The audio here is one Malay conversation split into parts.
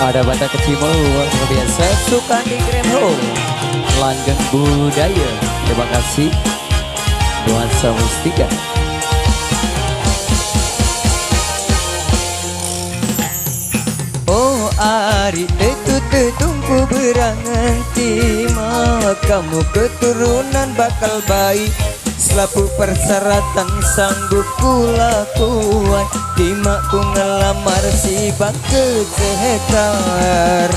Ada Batak Kecimo luar biasa, Sukandi Gremho, Langgeng Budaya. Terima kasih Nuansa Mustika. Oh ari tetungku berangan tima, kamu keturunan bakal baik. Selaku persyaratan sanggup kulakuan, tima ku ngelamar si bang kecekar.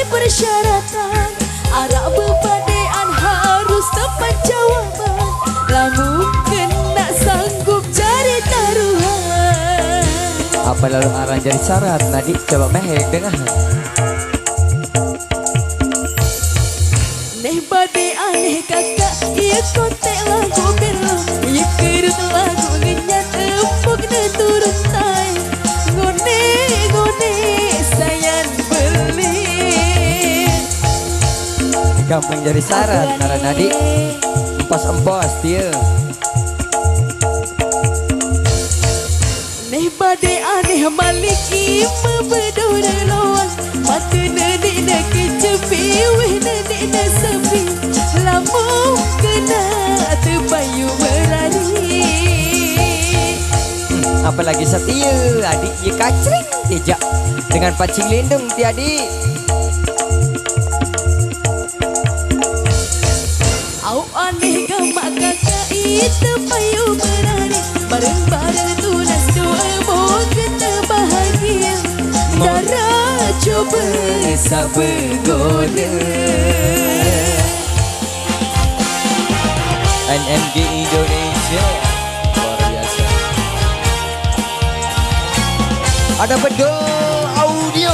Persyaratan arah bebadean harus tepat jawaban, lamun kena sanggup cari taruhan. Apa lalu arah jadi syarat tadi, coba mehek dengar. Neh bade aneh kakak, iya kontek lagu belum, iya kerut lagu ngenyat empuk turun tay. Ngone sayang beli gampang jadi syarat karena nadi empos dia. Neh bade aneh maliki membedora lawan, mata nenek nak kecepi weh nenek nak sepi, lamun kena terbayu berlari. Apalagi setia adik ye kacring tejak dengan pacing lindung ti adik. Au aneh gamak kakak itu payu berani, bareng-bareng tunas doa moga bahagia. Darah coba sabar goda. NMG Indonesia luar biasa. Ada bedol audio.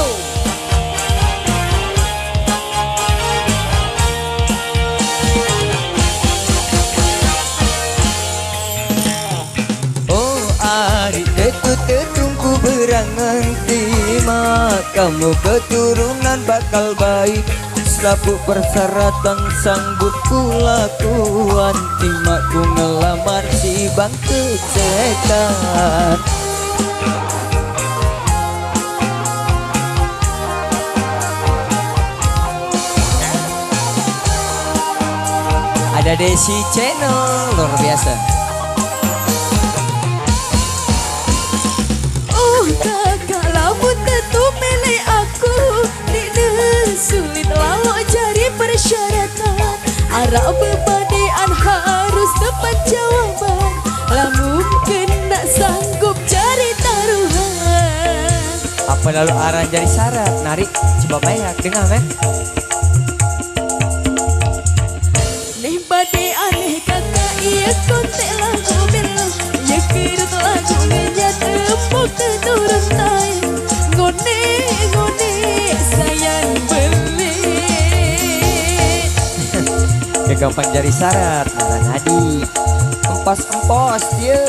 Tetungku berangan tima, kamu keturunan bakal baik. Selaku persyaratan sanggup kulakuan, tima ku ngelamar si bang kecekar. Ada Desi Channel luar biasa. Kakak lamun tentu milih aku, tidak sulit lawak cari persyaratan. Arah bebadean harus tepat jawaban, lamun kena sanggup cari taruhan. Apa lalu arah jadi syarat narik, coba banyak dengar men. Neh bade aneh kakak iya kontek lagu belum, iya kerut lagu ngenyat empuk turun tay. Ngone sayang beli. Ya gampang jadi syarat arah nadi empos dia.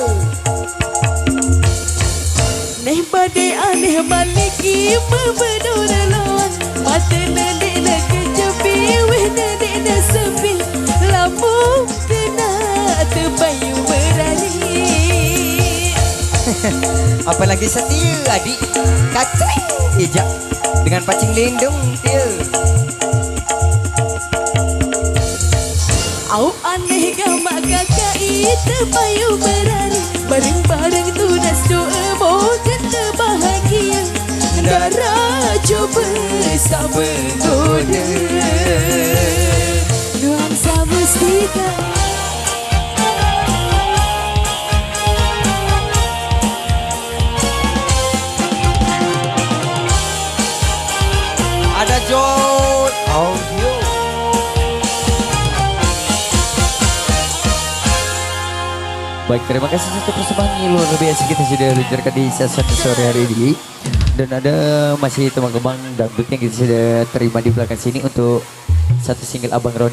Neh bade aneh maliki membedora lawan, mata nenek nak kecepi weh nenek nak sepi, lamun kena terbayu berani. Apalagi setia adik kacring ejak dengan pacing lindung dia. Au aneh gamak kakak itu payu berani, bareng-bareng tunas doa moga bahagia. Darah coba sabar goda. Nuansa Mustika. Ada Jod audio. Baik, terima kasih untuk persembahan luar biasa kita sudah luncurkan di sesi sore hari ini. Dan ada masih teman-teman dangdut yang kita sudah terima di belakang sini untuk satu single Abang Roni.